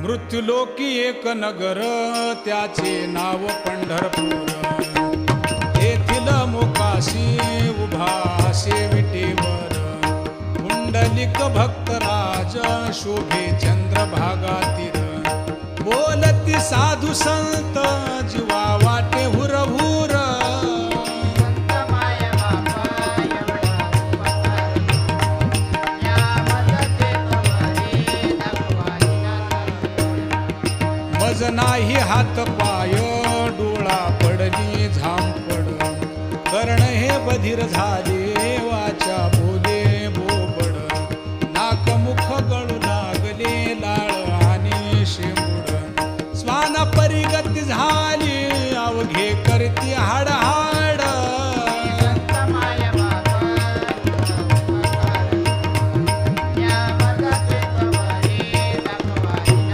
मृत्युलोकी एक नगर त्याचे नाव पंढरपूर. येथील मोकाशी उभा शेविटेवर पुंडलिक भक्तराज शोभे चंद्रभागा तीर. बोलती साधू संत जीवा वाटे हुरहुर. मज नाही हात पाय डोळा पडली झांपड. कर्ण हे बधीर झाले वाचा बोले बोबड. नाक मुख गळू लागले लाळ आणि शेंबूड. स्वाना परिगती झाली अवघे करती हाडहाड.